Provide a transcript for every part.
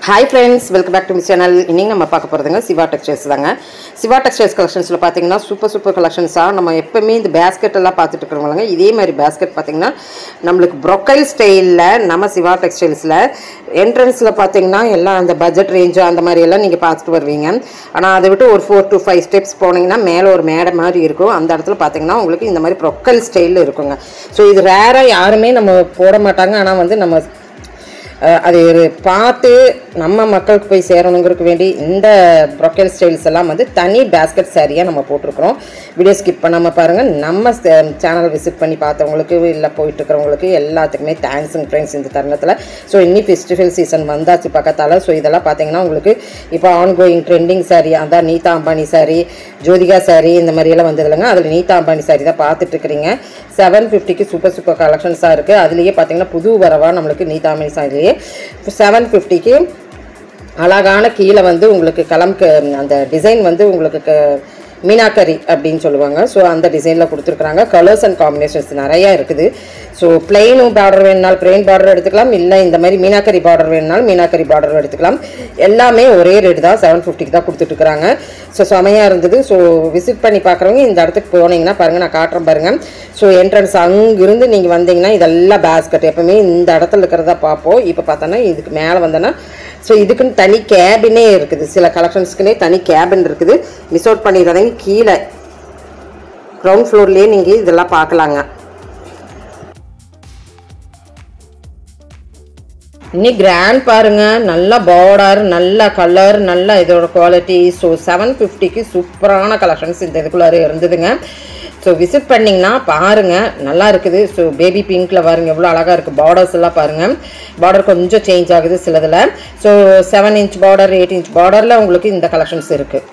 Hi friends, welcome back to my channel. இன்னைக்கு நம்ம பார்க்க போறதுங்க சிவா டெக்ஸ்டைல்ஸ் தாங்க. சிவா டெக்ஸ்டைல்ஸ் கலெக்ஷன்ஸ்ல பாத்தீங்கன்னா சூப்பர் கலெக்ஷன்ஸா நம்ம எப்பவுமே இந்த பேஸ்கெட் எல்லாம் பார்த்துட்டு இருக்கறவங்க இதே மாதிரி பேஸ்கெட் பாத்தீங்கன்னா நம்மளுக்கு ப்ரோக்கைல் ஸ்டைல்ல நம்ம சிவா டெக்ஸ்டைல்ஸ்ல என்ட்ரன்ஸ்ல பாத்தீங்கன்னா எல்லாம் அந்த பட்ஜெட் ரேஞ்ச் அந்த மாதிரி எல்லாம் நீங்க பார்த்துட்டு வருவீங்க. ஆனா அதை விட்டு ஒரு 4 to 5 ஸ்டெப்ஸ் போனீங்கன்னா மேல ஒரு மேடை மாதிரி இருக்கும். அந்த இடத்துல பாத்தீங்கன்னா உங்களுக்கு இந்த மாதிரி ப்ரோக்கைல் ஸ்டைல்ல இருக்குங்க. சோ இது ரேரா யாருமே நம்ம போட மாட்டாங்க. ஆனா வந்து நம்ம அது பார்த்து நம்ம மக்களுக்கு போய் சேரணுங்கிறதுக்கு வேண்டி இந்த ப்ரோக்கைல் ஸ்டைல்ஸ் எல்லாம் வந்து தனி பேஸ்கெட் சாரியாக நம்ம போட்டிருக்கிறோம். வீடியோ ஸ்கிப் பண்ணாமல் பாருங்கள். நம்ம சேனல் விசிட் பண்ணி பார்த்தவங்களுக்கு இல்லை போயிட்டுருக்கிறவங்களுக்கு எல்லாத்துக்குமே தேங்க்ஸுங்க ஃப்ரெண்ட்ஸ் இந்த தருணத்தில். ஸோ இன்னி ஃபெஸ்டிவல் சீசன் வந்தாச்சு பக்கத்தால். ஸோ இதெல்லாம் பார்த்தீங்கன்னா உங்களுக்கு இப்போ ஆன்கோயிங் ட்ரெண்டிங் சாரி அதான் நீதா அம்பானி சாரி, ஜோதிகா சாரி இந்த மாதிரியெல்லாம் வந்தது இல்லைங்க. அதில் நீதா அம்பானி சாரி தான் பார்த்துட்ருக்குறீங்க. 750க்கு சூப்பர் கலெக்ஷன்ஸாக இருக்குது. அதுலேயே பார்த்தீங்கன்னா புது வரவாக நம்மளுக்கு நீதா அம்பானி சாரிலேயே 750க்கு அழகான கீழே வந்து உங்களுக்கு அந்த டிசைன் வந்து உங்களுக்கு மீனாக்கரி அப்படின்னு சொல்லுவாங்க. ஸோ அந்த டிசைனில் கொடுத்துருக்குறாங்க. கலர்ஸ் அண்ட் காம்பினேஷன்ஸ் நிறையா இருக்குது. ஸோ பிளெயினும் பார்டர் வேணுனாலும் பிளெயின் பார்டர் எடுத்துக்கலாம், இல்லை இந்த மாதிரி மீனாக்கரி பார்டர் வேணுனாலும் மீனாக்கரி பார்டர் எடுத்துக்கலாம். எல்லாமே ஒரே ரேட்டு தான், 750க்கு தான் கொடுத்துட்ருக்குறாங்க. ஸோ செமையாக இருந்தது. ஸோ விசிட் பண்ணி பார்க்குறவங்க இந்த இடத்துக்கு போனீங்கன்னா பாருங்கள், நான் காட்டுறேன் பாருங்கள். ஸோ என்ட்ரன்ஸ் அங்கிருந்து நீங்கள் வந்தீங்கன்னா இதெல்லாம் பேஸ்கெட் எப்பவுமே இந்த இடத்துல இருக்கிறதா பார்ப்போம். இப்போ பார்த்தோன்னா இதுக்கு மேலே வந்தோன்னா ஸோ இதுக்குன்னு தனி கேபினே இருக்குது. சில கலெக்ஷன்ஸ்க்குனே தனி கேபின் இருக்குது. மிஸ் அவுட் பண்ணிடுறதையும் கீழே கிரவுண்ட் ஃப்ளோர்லேயே நீங்கள் இதெல்லாம் பார்க்கலாங்க. இன்னி கிராண்ட் பாருங்க, நல்ல பார்டர், நல்ல கலர், நல்ல இதோட குவாலிட்டி. ஸோ 750க்கு சூப்பரான கலெக்ஷன்ஸ் இந்த இதுக்குள்ளார இருந்ததுங்க. ஸோ விசிட் பண்ணிங்கன்னா பாருங்கள், நல்லா இருக்குது. ஸோ பேபி பிங்க்கில் பாருங்கள் எவ்வளோ அழகாக இருக்குது. பார்டர்ஸ் எல்லாம் பாருங்கள், பார்டர் கொஞ்சம் சேஞ்ச் ஆகுது சிலதில். ஸோ 7 inch பார்டர், 8 inch பார்டரில் உங்களுக்கு இந்த கலெக்ஷன்ஸ் இருக்குது.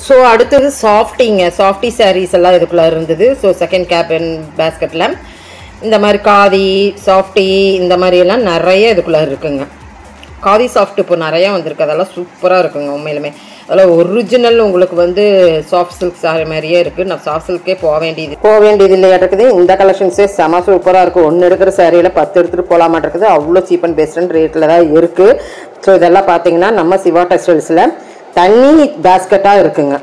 ஸோ அடுத்தது சாஃப்டி சாரீஸ் எல்லாம் இதுக்குள்ளே இருந்தது. ஸோ செகண்ட் கேபின் பேஸ்கெட்டில் இந்த மாதிரி காதி சாஃப்டி இந்த மாதிரியெல்லாம் நிறைய இதுக்குள்ளே இருக்குங்க. காதி சாஃப்ட் இப்போ நிறையா வந்திருக்கு. அதெல்லாம் சூப்பராக இருக்குங்க உண்மையிலுமே. அதெல்லாம் ஒரிஜினல் உங்களுக்கு வந்து சாஃப்ட் சில்க் சாரி மாதிரியே இருக்குது. நான் சாஃப்ட் சில்கே போக வேண்டியது இல்லையா இருக்குது. இந்த கலெக்ஷன்ஸே செம சூப்பராக இருக்கும். ஒன்று எடுக்கிற சாரியில் 10 எடுத்துகிட்டு போகலாமான் இருக்குது. அவ்வளோ சீப் அண்ட் பெஸ்ட் ரேட்டில் தான் இருக்குது. ஸோ இதெல்லாம் பார்த்தீங்கன்னா நம்ம சிவா டெக்ஸ்டைல்ஸில் தனி பேஸ்கெட்டாக இருக்குங்க.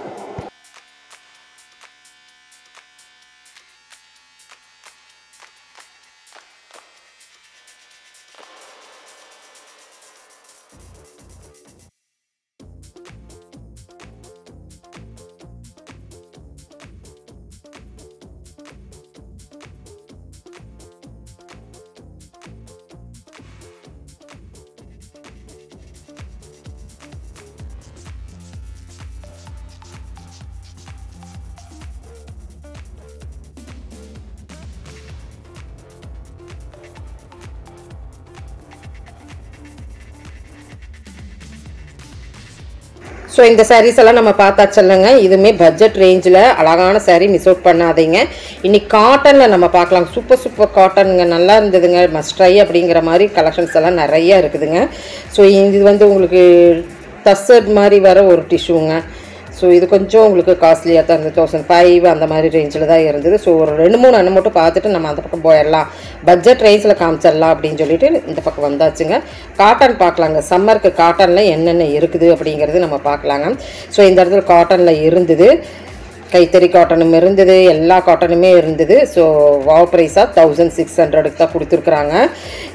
ஸோ இந்த சாரீஸ் எல்லாம் நம்ம பார்த்தாச்சல்லங்க. இதுவுமே பட்ஜெட் ரேஞ்சில் அழகான சாரீ, மிஸ் அவுட் பண்ணாதீங்க. இன்னைக்கு காட்டனில் நம்ம பார்க்கலாம். சூப்பர் காட்டனுங்க, நல்லா இருந்ததுங்க. மஸ்ட் ட்ரை அப்படிங்கிற மாதிரி கலெக்ஷன்ஸ் எல்லாம் நிறையா இருக்குதுங்க. ஸோ இது வந்து உங்களுக்கு டஸ்ஸட் மாதிரி வர ஒரு டிஷ்யூங்க. ஸோ இது கொஞ்சம் உங்களுக்கு காஸ்ட்லியாக தான் இருந்தது. 1005 அந்த மாதிரி ரேஞ்சில் தான் இருந்தது. ஸோ ஒரு 2-3 அண்ணன் மட்டும் பார்த்துட்டு நம்ம அந்த பக்கம் போயிடலாம், பட்ஜெட் ரேஞ்சில் காமிச்சிடலாம் அப்படின்னு சொல்லிட்டு இந்த பக்கம் வந்தாச்சுங்க. காட்டன் பார்க்கலாங்க. சம்மருக்கு காட்டனில் என்னென்ன இருக்குது அப்படிங்கிறது நம்ம பார்க்கலாங்க. ஸோ இந்த இடத்துல காட்டனில் இருந்தது, கைத்தறி காட்டனும் இருந்தது, எல்லா காட்டனுமே இருந்தது. ஸோ வாவ் ப்ரைஸாக 1600க்கு தான் கொடுத்துருக்குறாங்க.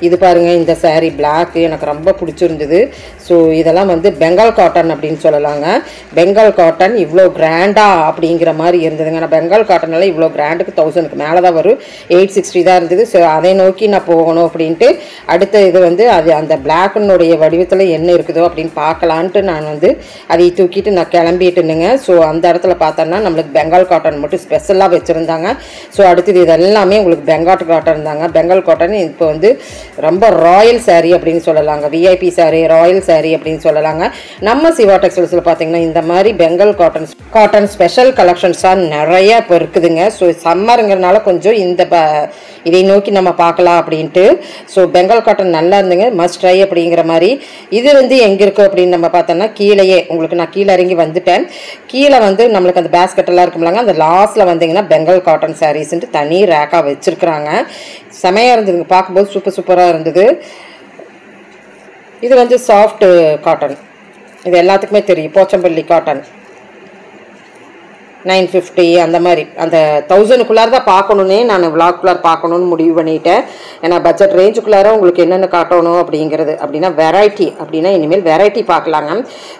இது பாருங்கள், இந்த சாரீ பிளாக் எனக்கு ரொம்ப பிடிச்சிருந்தது. ஸோ இதெல்லாம் வந்து பெங்கால் காட்டன் அப்படின்னு சொல்லலாங்க. பெங்கால் காட்டன் இவ்வளோ கிராண்டாக அப்படிங்கிற மாதிரி இருந்ததுங்க. நான் பெங்கால் காட்டனில் இவ்வளோ கிராண்டுக்கு 1000க்கு மேலே தான் வரும். 860 தான் இருந்தது. ஸோ அதை நோக்கி நான் போகணும் அப்படின்ட்டு அடுத்த இது வந்து அது அந்த பிளாக்குனுடைய வடிவத்தில் என்ன இருக்குதோ அப்படின்னு பார்க்கலான்ட்டு நான் வந்து அதை தூக்கிட்டு நான் கிளம்பிட்டுனுங்க. ஸோ அந்த இடத்துல பார்த்தோன்னா நம்மளுக்கு நம்மளுக்கு பெங்கால் காட்டன் மட்டும் ஸ்பெஷலாக வச்சுருந்தாங்க. ஸோ அடுத்தது இது எல்லாமே உங்களுக்கு பெங்கால் காட்டன் இருந்தாங்க. பெங்கால் காட்டன் இப்போ வந்து ரொம்ப ராயல் சாரீ அப்படின்னு சொல்லலாங்க, விஐபி சாரீ, ராயல் சாரீ அப்படின்னு சொல்லலாங்க. நம்ம சிவா டெக்ஸ்டைல்ஸில் பார்த்தீங்கன்னா இந்த மாதிரி பெங்கால் காட்டன் ஸ்பெஷல் கலெக்ஷன்ஸாக நிறைய இப்போ இருக்குதுங்க. ஸோ சம்மருங்கிறதுனால கொஞ்சம் இதை நோக்கி நம்ம பார்க்கலாம் அப்படின்ட்டு. ஸோ பெங்கால் காட்டன் நல்லா இருந்துங்க, மஸ்ட் ட்ரை அப்படிங்கிற மாதிரி. இது வந்து எங்கே இருக்குது அப்படின்னு நம்ம பார்த்தோம்னா கீழேயே உங்களுக்கு நான் கீழே இறங்கி வந்துட்டேன். கீழே வந்து நம்மளுக்கு அந்த பேஸ்கெட்டெல்லாம் இருக்கும்லாங்க, அந்த லாஸ்ட்டில் வந்தீங்கன்னா பெங்கால் காட்டன் சாரீஸ்ன்ட்டு தனி ரேக்காக வச்சுருக்குறாங்க. செமையாக இருந்ததுங்க, பார்க்கும்போது சூப்பராக இருந்தது. இது வந்து சாஃப்ட் காட்டன், இது எல்லாத்துக்குமே தெரியும். போச்சம்பள்ளி காட்டன் 950 அந்த மாதிரி அந்த 1000க்குள்ளார தான் பார்க்கணுன்னே நான் விளாக்குள்ளார பார்க்கணுன்னு முடிவு பண்ணிட்டேன். ஏன்னா பட்ஜெட் ரேஞ்சுக்குள்ளார உங்களுக்கு என்னென்ன காட்டணும் அப்படிங்கிறது. அப்படின்னா வெரைட்டி அப்படின்னா இனிமேல் வெரைட்டி பார்க்கலாங்க.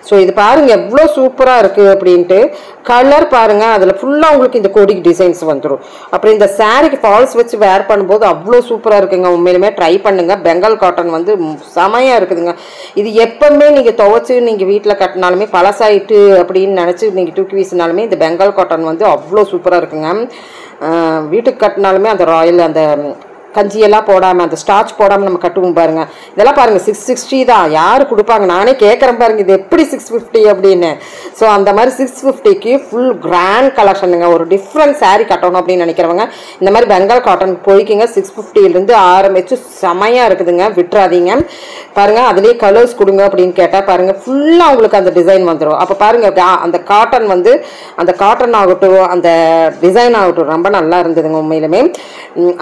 ஸோ இது பாருங்கள் எவ்வளோ சூப்பராக இருக்குது அப்படின்ட்டு. கலர் பாருங்கள், அதில் ஃபுல்லாக உங்களுக்கு இந்த கோடிக்கு டிசைன்ஸ் வந்துடும். அப்புறம் இந்த சாரீக்கு ஃபால்ஸ் வச்சு வேர் பண்ணும்போது அவ்வளோ சூப்பராக இருக்குங்க. உண்மையிலுமே ட்ரை பண்ணுங்கள். பெங்கால் காட்டன் வந்து செமையாக இருக்குதுங்க. இது எப்பவுமே நீங்கள் துவைச்சி நீங்கள் வீட்டில் கட்டினாலுமே பழசாயிட்டு அப்படின்னு நினச்சி நீங்கள் தூக்கி வீசினாலுமே இந்த பெங்கால் காட்டன் வந்து அவ்வளோ சூப்பராக இருக்குங்க. வீட்டுக்கு கட்டினாலுமே அந்த ராயல் அந்த கஞ்சியெல்லாம் போடாமல் அந்த ஸ்டார்ச் போடாமல் நம்ம கட்டுவோம் பாருங்கள். இதெல்லாம் பாருங்கள் 660 தான். யார் கொடுப்பாங்க? நானே கேட்குறேன் பாருங்கள், இது எப்படி 650 அப்படின்னு. ஸோ அந்த மாதிரி 650க்கு ஃபுல் கிராண்ட் கலெக்ஷனுங்க. ஒரு டிஃப்ரெண்ட் சாரீ கட்டணும் அப்படின்னு நினைக்கிறவங்க இந்த மாதிரி பெங்கால் காட்டன் போய்க்கிங்க. 650லேருந்து ஆரம்பித்து செமையாக இருக்குதுங்க, விட்டுறாதீங்க. பாருங்கள் அதுலேயே கலர்ஸ் கொடுங்க அப்படின்னு கேட்டால் பாருங்கள் ஃபுல்லாக உங்களுக்கு அந்த டிசைன் வந்துடும். அப்போ பாருங்கள் அந்த காட்டன் வந்து அந்த காட்டன் ஆகட்டும் அந்த டிசைன் ஆகட்டும் ரொம்ப நல்லா இருந்ததுங்க உண்மையிலுமே.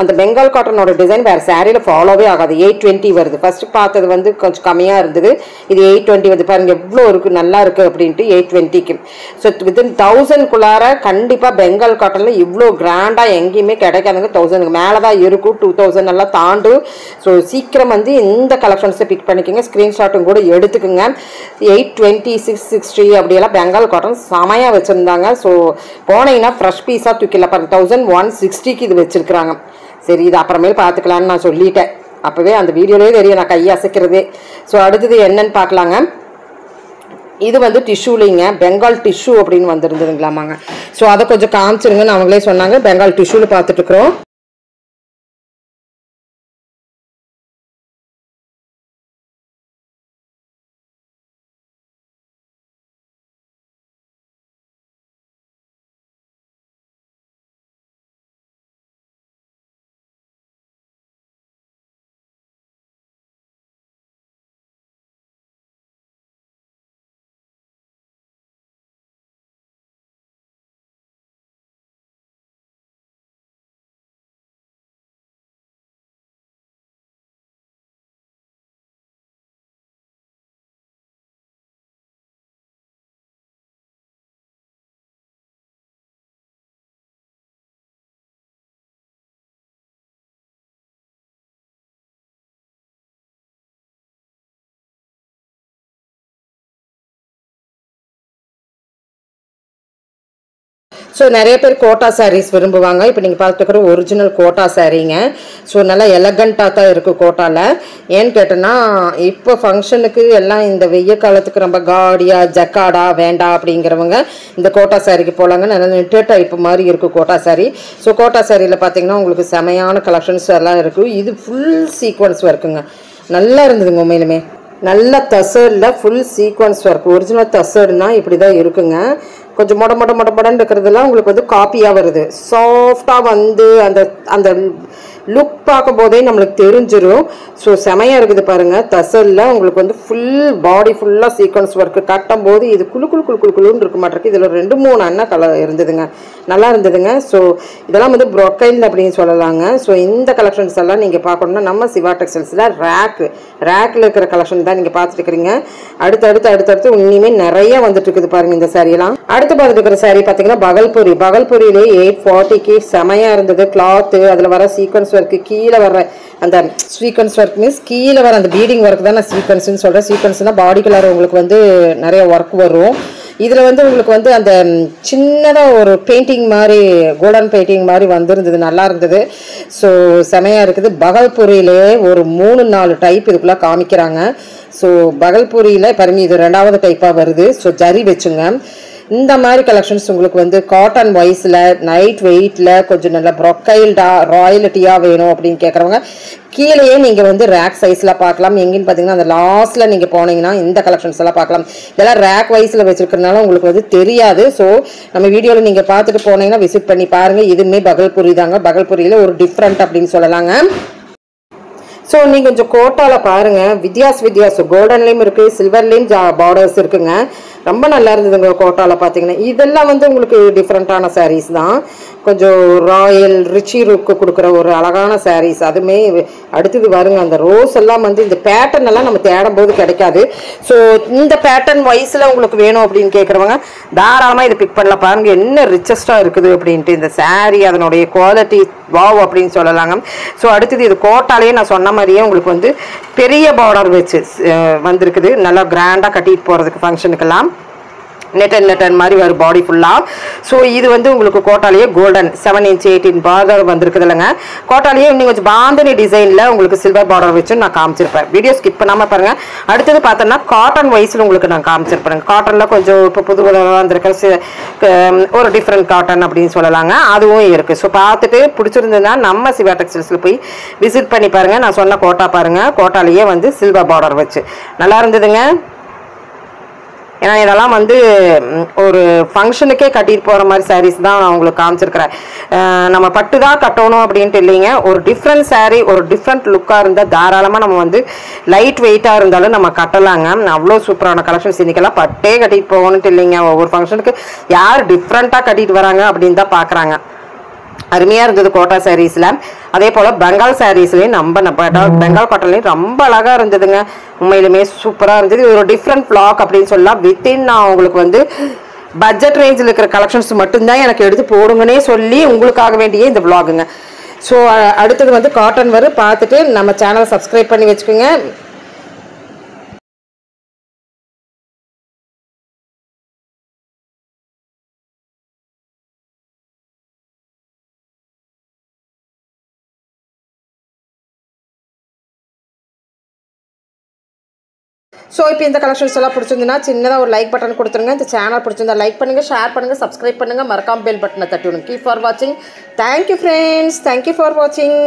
அந்த பெங்கால் காட்டன் டிசைன் வேறு சாரியில் ஃபாலோவே ஆகாது. 820 வருது. ஃபர்ஸ்ட் பார்த்தது வந்து கொஞ்சம் கம்மியாக இருந்தது, இது 820 வருது. பாருங்க எவ்வளோ இருக்குது, நல்லா இருக்குது அப்படின்ட்டு 820க்கு. ஸோ வித்தின் 1000க்குள்ளார கண்டிப்பாக பெங்கால் காட்டனில் இவ்வளோ கிராண்டாக எங்கேயுமே கிடைக்காதுங்க. 1000க்கு மேலே தான் இருக்கும், 2000 எல்லாம் தாண்டும். ஸோ சீக்கிரம் வந்து இந்த கலெக்ஷன்ஸை பிக் பண்ணிக்கோங்க, ஸ்க்ரீன்ஷாட்டும் கூட எடுத்துக்கோங்க. 820 660 அப்படியெல்லாம் பெங்கால் காட்டன் செமையாக வச்சுருந்தாங்க. ஸோ போனீங்கன்னா ஃப்ரெஷ் பீஸாக தூக்கிடலாம். பாருங்க 1160க்கு இது வச்சுருக்குறாங்க. சரி இது அப்புறமேல் பார்த்துக்கலான்னு நான் சொல்லிட்டேன். அப்போவே அந்த வீடியோலேயே தெரியும் நான் கையை அசைக்கிறதே. ஸோ அடுத்தது என்னன்னு பார்க்கலாங்க. இது வந்து டிஷ்யூலிங்க, பெங்கால் டிஷ்யூ அப்படின்னு வந்துருந்ததுங்களாமாங்க. ஸோ அதை கொஞ்சம் காமிச்சிருங்கன்னு அவங்களே சொன்னாங்க. பெங்கால் டிஷ்யூவில் பார்த்துட்ருக்குறோம். ஸோ நிறைய பேர் கோட்டா சாரீஸ் விரும்புவாங்க. இப்போ நீங்கள் பார்த்துக்கிற ஒரிஜினல் கோட்டா சாரீங்க. ஸோ நல்லா எலகண்ட்டாக தான் இருக்குது கோட்டாவில். ஏன்னு கேட்டோன்னா இப்போ ஃபங்க்ஷனுக்கு எல்லாம் இந்த வெய்ய காலத்துக்கு ரொம்ப காடியாக ஜக்காடா வேண்டாம் அப்படிங்கிறவங்க இந்த கோட்டா சாரிக்கு போகலாங்க. நல்லா நெட்டு டைப்பு மாதிரி இருக்குது கோட்டா சாரீ. ஸோ கோட்டா சாரியில் பார்த்தீங்கன்னா உங்களுக்கு செமையான கலெக்ஷன்ஸ் எல்லாம் இருக்குது. இது ஃபுல் சீக்வன்ஸ் ஒர்க்குங்க, நல்லா இருந்ததுங்க உண்மையிலுமே. நல்ல தசரில் ஃபுல் சீக்வன்ஸ் ஒர்க். ஒரிஜினல் தசர்னா இப்படி தான் இருக்குங்க. கொஞ்சம் மொடன்னு இருக்கிறதுலாம் உங்களுக்கு வந்து காப்பியாக வருது. சாஃப்டாக வந்து அந்த அந்த லுக் பார்க்கும் போதே நம்மளுக்கு தெரிஞ்சிடும். ஸோ செமையாக இருக்குது பாருங்கள். தசலில் உங்களுக்கு வந்து ஃபுல் பாடி ஃபுல்லாக சீக்வன்ஸ் ஒர்க்கு கட்டும் போது இது குழுன்னு இருக்க மாட்டிருக்கு. இதில் 2-3 அண்ணா கலர் இருந்ததுங்க, நல்லா இருந்ததுங்க. ஸோ இதெல்லாம் வந்து ப்ரொக்கைல் அப்படின்னு சொல்லலாங்க. ஸோ இந்த கலெக்ஷன்ஸ் எல்லாம் நீங்கள் பார்க்கணுன்னா நம்ம சிவா டெக்ஸ்டைல்ஸில் ரேக்கில் இருக்கிற கலெக்ஷன் தான் நீங்கள் பார்த்துட்டு இருக்கிறீங்க. அடுத்தடுத்து இனிமேல் நிறைய வந்துட்டு இருக்குது பாருங்கள் இந்த சாரியெல்லாம். அடுத்து பார்த்துட்டு இருக்கிற சாரீ பார்த்தீங்கன்னா பகல்பூரியிலே 840க்கு செமையாக இருந்தது. கிளாத்து அதில் வர சீக்வன்ஸ் ஒர்க்கு, கீழே வர அந்த சீக்வன்ஸ் ஒர்க் மீன்ஸ் கீழே வர அந்த பீடிங் ஒர்க் தான் நான் சீக்வன்ஸ்ன்னு சொல்கிறேன். சீக்வன்ஸ்னால் பாடி கலர் உங்களுக்கு வந்து நிறைய ஒர்க் வரும். இதில் வந்து உங்களுக்கு வந்து அந்த சின்னதாக ஒரு பெயிண்டிங் மாதிரி கோல்டன் பெயிண்டிங் மாதிரி வந்துருந்தது, நல்லா இருந்தது. ஸோ செமையாக இருக்குது. பகல்பூரியிலே ஒரு 3-4 டைப் இதுக்குள்ளே காமிக்கிறாங்க. ஸோ பகல்பூரியில் பாருங்க இது 2வது டைப்பாக வருது. ஸோ ஜரி வச்சுங்க. இந்த மாதிரி கலெக்ஷன்ஸ் உங்களுக்கு வந்து காட்டன் வைஸில் லைட் வெயிட்டில் கொஞ்சம் நல்லா ப்ரொக்கைல்டாக ராயலிட்டியாக வேணும் அப்படின்னு கேட்குறவங்க கீழேயே நீங்கள் வந்து ரேக் சைஸில் பார்க்கலாம். எங்கேன்னு பார்த்தீங்கன்னா அந்த லாஸ்ட்டில் நீங்கள் போனீங்கன்னா இந்த கலெக்ஷன்ஸ் எல்லாம் பார்க்கலாம். இதெல்லாம் ரேக் வைஸில் வச்சுருக்கிறதுனால உங்களுக்கு வந்து தெரியாது. ஸோ நம்ம வீடியோவில் நீங்கள் பார்த்துட்டு போனீங்கன்னா விசிட் பண்ணி பாருங்கள். இதுவுமே பகல்புரி தாங்க. பகல்புரியில் ஒரு டிஃப்ரெண்ட் அப்படின்னு சொல்லலாங்க. ஸோ நீங்கள் கொஞ்சம் கோட்டாவில் பாருங்கள், வித்தியாச கோல்டன்லேயும் இருக்குது, சில்வர்லேயும் பார்டர்ஸ் இருக்குங்க. ரொம்ப நல்லா இருந்ததுங்க கோட்டாவில் பார்த்தீங்கன்னா. இதெல்லாம் வந்து உங்களுக்கு டிஃப்ரெண்ட்டான சாரீஸ் தான். கொஞ்சம் ராயல் ரிச்சி லுக்கு கொடுக்குற ஒரு அழகான சாரீஸ். அதுவுமே அடுத்தது வருங்க. அந்த ரோஸ் எல்லாம் வந்து இந்த பேட்டர்ன் எல்லாம் நம்ம தேடும் போது கிடைக்காது. ஸோ இந்த பேட்டர்ன் வைஸில் உங்களுக்கு வேணும் அப்படின்னு கேட்குறவங்க தாராளமாக இதை பிக் பண்ணலாம். பாருங்கள் என்ன ரிச்சஸ்ட்டாக இருக்குது அப்படின்ட்டு இந்த சாரீ, அதனுடைய குவாலிட்டி வாவ் அப்படின்னு சொல்லலாங்க. ஸோ அடுத்தது இது கோட்டாலேயே நான் சொன்ன மாதிரியே உங்களுக்கு வந்து பெரிய பார்டர் வச்சு வந்திருக்குது. நல்லா கிராண்டாக கட்டிட்டு போகிறதுக்கு ஃபங்க்ஷனுக்கெல்லாம் நெட்டன் மாதிரி வரும் பாடி ஃபுல்லாக. ஸோ இது வந்து உங்களுக்கு கோட்டாலேயே கோல்டன் 7 inch 8 inch பார்டர் வந்திருக்குது இல்லைங்க. கோட்டாலேயே இன்னும் கொஞ்சம் பாந்தனி டிசைனில் உங்களுக்கு சில்வர் பார்டர் வச்சு நான் காமிச்சிருப்பேன். வீடியோ ஸ்கிப் பண்ணாமல் பாருங்கள். அடுத்தது பார்த்தோன்னா காட்டன் வைஸில் உங்களுக்கு நான் காமிச்சிருப்பேன். காட்டனில் கொஞ்சம் இப்போ புது வந்திருக்கிற ஒரு டிஃப்ரெண்ட் காட்டன் அப்படின்னு சொல்லலாங்க. அதுவும் இருக்குது. ஸோ பார்த்துட்டு பிடிச்சிருந்ததுன்னா நம்ம சிவா டெக்ஸ்டைல்ஸில் போய் விசிட் பண்ணி பாருங்கள். நான் சொன்ன கோட்டா பாருங்கள், கோட்டாலேயே வந்து சில்வர் பார்டர் வச்சு நல்லா இருந்ததுங்க. ஏன்னா இதெல்லாம் வந்து ஒரு ஃபங்க்ஷனுக்கே கட்டிட்டு போகிற மாதிரி சாரீஸ் தான் நான் உங்களுக்கு காமிச்சிருக்கிறேன். நம்ம பட்டு தான் கட்டணும் அப்படின்ட்டு இல்லைங்க. ஒரு டிஃப்ரெண்ட் சாரீ, ஒரு டிஃப்ரெண்ட் லுக்காக இருந்தால் தாராளமாக நம்ம வந்து லைட் வெயிட்டாக இருந்தாலும் நம்ம கட்டலாங்க. அவ்வளோ சூப்பரான கலெக்ஷன்ஸ். இன்றைக்கெல்லாம் பட்டே கட்டிட்டு போகணுன்ட்டு இல்லைங்க. ஒவ்வொரு ஃபங்க்ஷனுக்கு யார் டிஃப்ரெண்ட்டாக கட்டிட்டு வராங்க அப்படின்னு தான் பார்க்குறாங்க. அருமையாக இருந்தது கோட்டா சாரீஸில். அதே போல் பெங்கால் சாரீஸ்லேயும் நம்ம பெங்கால் காட்டன்லேயும் ரொம்ப அழகாக இருந்ததுங்க. உண்மையிலுமே சூப்பராக இருந்தது. ஒரு டிஃப்ரெண்ட் ஃப்ளாக் அப்படின்னு சொல்லலாம். வித்தின் நான் உங்களுக்கு வந்து பட்ஜெட் ரேஞ்சில் இருக்கிற கலெக்ஷன்ஸ் மட்டும்தான் எனக்கு எடுத்து போடுங்கன்னே சொல்லி உங்களுக்காக வேண்டிய இந்த விளாகுங்க. ஸோ அடுத்தது வந்து காட்டன் வரும். பார்த்துட்டு நம்ம சேனலை சப்ஸ்கிரைப் பண்ணி வச்சுக்கோங்க. ஸோ இப்போ இந்த கலெக்ஷன்ஸ் எல்லாம் பிடிச்சிருந்துன்னா சின்னதாக ஒரு லைக் பட்டன் கொடுத்துருங்க. இந்த சேனல் பிடிச்சிருந்தா லைக் பண்ணுங்கள், ஷேர் பண்ணுங்கள், சப்ஸ்கிரைப் பண்ணுங்கள், மறக்காம பெல் பட்டனை தட்டி விடுங்க. கீப் ஃபார் வாட்சிங். தேங்க்யூ ஃப்ரெண்ட்ஸ், தேங்க்யூ ஃபார் வாட்சிங்.